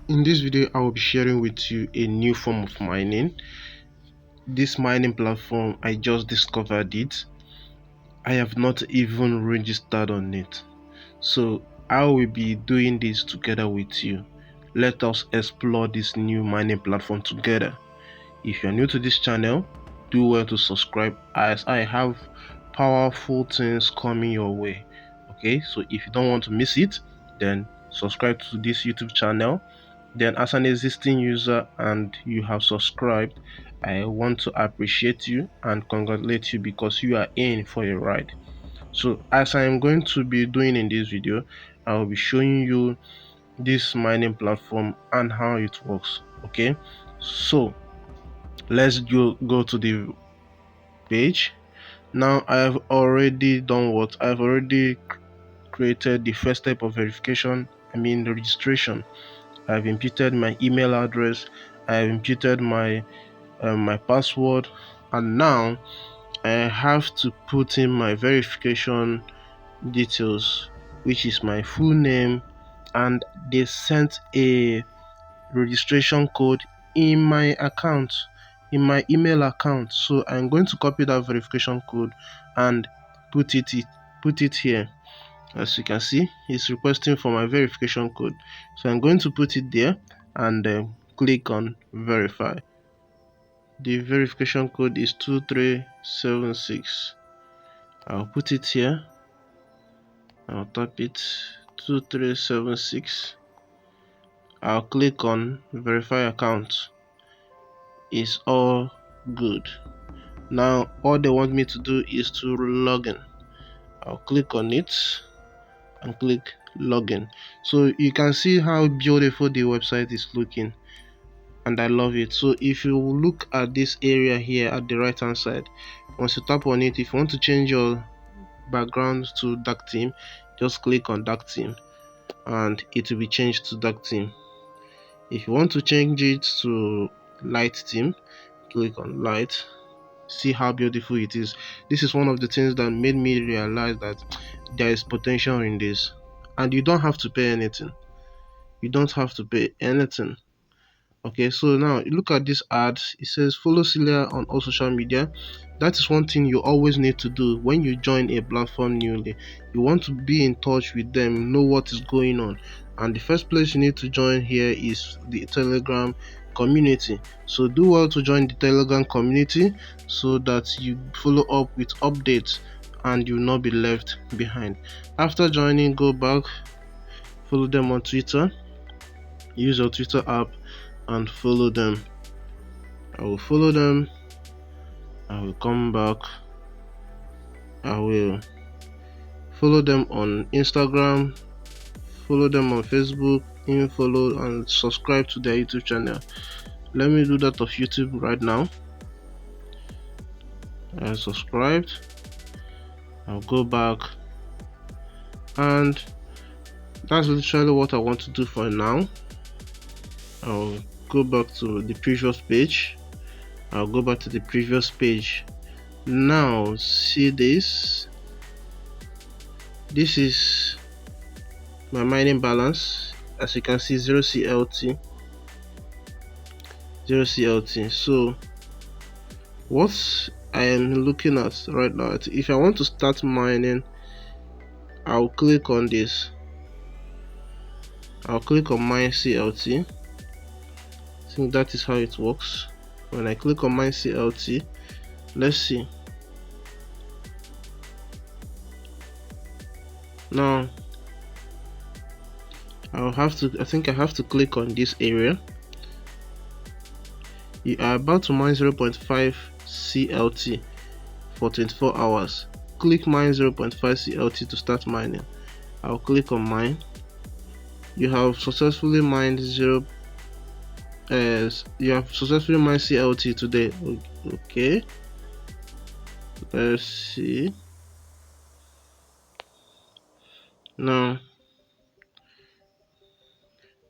In this video, I will be sharing with you a new form of mining. This mining platform, I just discovered it. I have not even registered on it. So I will be doing this together with you. Let us explore this new mining platform together. If you are new to this channel, do well to subscribe as I have powerful things coming your way. Okay, so if you don't want to miss it, then subscribe to this YouTube channel. Then, as an existing user and you have subscribed, I want to appreciate you and congratulate you because you are in for a ride. So as I am going to be doing in this video, I will be showing you this mining platform and how it works. Okay, so let's go to the page. Now I have already done what I've already created the first step of verification, the registration. I've imputed my email address, I've imputed my password, and now I have to put in my verification details, which is my full name, and they sent a registration code in my account, in my email account. So I'm going to copy that verification code and put it here. As you can see, it's requesting for my verification code, so I'm going to put it there and click on verify. The verification code is 2376. I'll put it here. I'll type it 2376. I'll click on verify account. It's all good. Now all they want me to do is to log in. I'll click on it and click login. So you can see how beautiful the website is looking, and I love it. So if you look at this area here at the right hand side, once you tap on it, if you want to change your background to dark theme, just click on dark theme and it will be changed to dark theme. If you want to change it to light theme, click on light. See how beautiful it is. This is one of the things that made me realize that there is potential in this, and you don't have to pay anything. Okay, so now look at this ad. It says follow Celia on all social media. That is one thing you always need to do when you join a platform newly. You want to be in touch with them, know what is going on, and the first place you need to join here is the Telegram community. So do well to join the Telegram community so that you follow up with updates and you will not be left behind. After joining, go back, follow them on Twitter, use your Twitter app and follow them. I will follow them. I will come back. I will follow them on Instagram, follow them on Facebook, even follow and subscribe to their YouTube channel. Let me do that of YouTube right now. I subscribed. I'll go back, and that's literally what I want to do for now. I'll go back to the previous page. Now see this. This is my mining balance. As you can see, 0 CLT. So what I am looking at right now, if I want to start mining, I'll click on this. I'll click on mine CLT. I think that is how it works. When I click on mine CLT, let's see. Now I think I have to click on this area. You are about to mine 0.5 CLT for 24 hours. Click mine 0.5 CLT to start mining. I'll click on mine. You have successfully mined CLT today. Okay, let's see. Now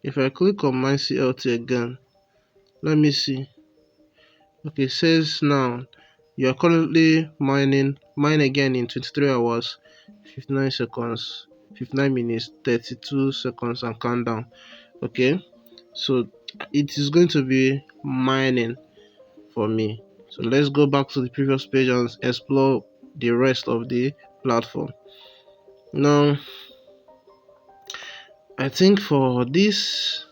if I click on mine CLT again, let me see. Okay, it says now you are currently mine again in 23 hours, 59 seconds, 59 minutes, 32 seconds, and countdown. Okay, So it is going to be mining for me. So let's go back to the previous page and explore the rest of the platform. Now I think for this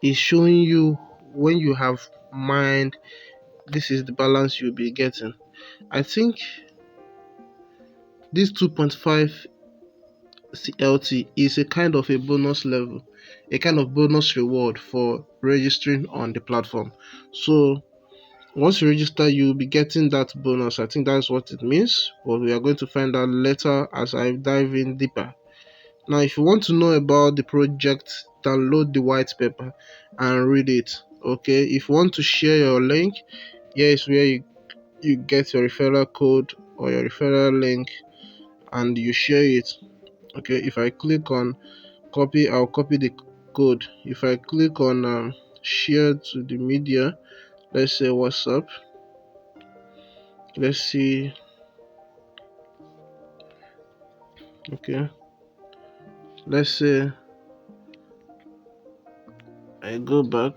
is showing you when you have mined, this is the balance you'll be getting. I think this 2.5 CLT is a kind of a bonus level, a kind of bonus reward for registering on the platform. So once you register, you'll be getting that bonus. I think that's what it means, but we are going to find out later as I dive in deeper. Now, if you want to know about the project, download the white paper and read it. Okay, if you want to share your link, here is where you get your referral code or your referral link and you share it. Okay, if I click on copy, I'll copy the code. If I click on share to the media, let's say WhatsApp, let's see. Okay, let's say I go back,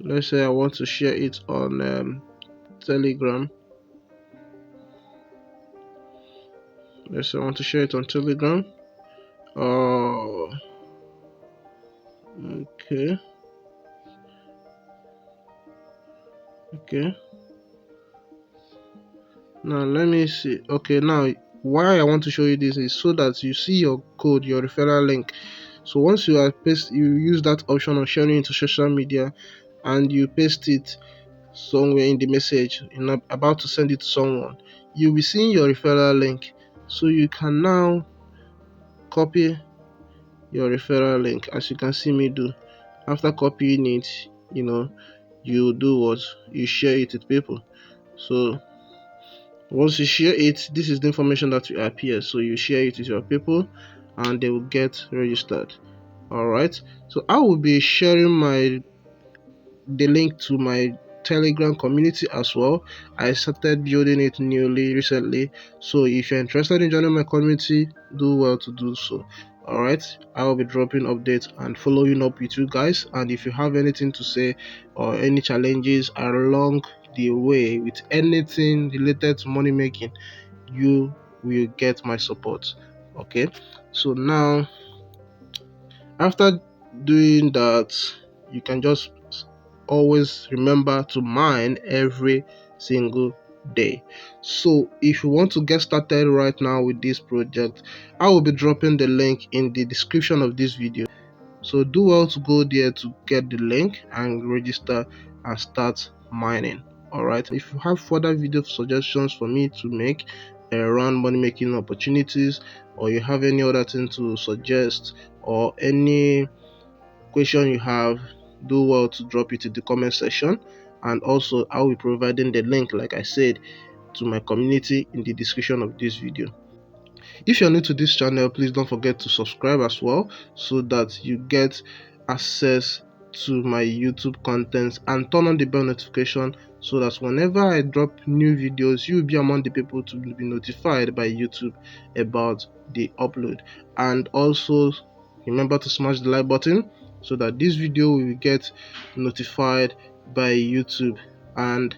let's say I want to share it on Telegram. Let's say I want to share it on Telegram. Oh, okay, okay. Now let me see. Okay, now why I want to show you this is so that you see your code, your referral link. So once you are you use that option of sharing into social media and you paste it somewhere in the message, about to send it to someone, you'll be seeing your referral link. So you can now copy your referral link, as you can see me do. After copying it, you do what? You share it with people. So once you share it, this is the information that will appear. So you share it with your people and they will get registered. Alright, so I will be sharing the link to my Telegram community as well. I started building it newly recently, so if you're interested in joining my community, do well to do so. Alright, I will be dropping updates and following up with you guys, and if you have anything to say or any challenges along the way with anything related to money making, you will get my support. Okay, so now after doing that, you can just always remember to mine every single day. So if you want to get started right now with this project, I will be dropping the link in the description of this video. So do well to go there to get the link and register and start mining. Alright, if you have further video suggestions for me to make around money making opportunities, or you have any other thing to suggest, or any question you have, do well to drop it in the comment section. And also I will be providing the link, like I said, to my community in the description of this video. If you're new to this channel, please don't forget to subscribe as well, so that you get access to my YouTube contents, and turn on the bell notification so that whenever I drop new videos, you'll be among the people to be notified by YouTube about the upload. And also remember to smash the like button so that this video will get notified by YouTube and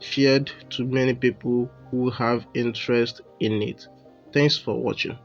shared to many people who have interest in it. Thanks for watching.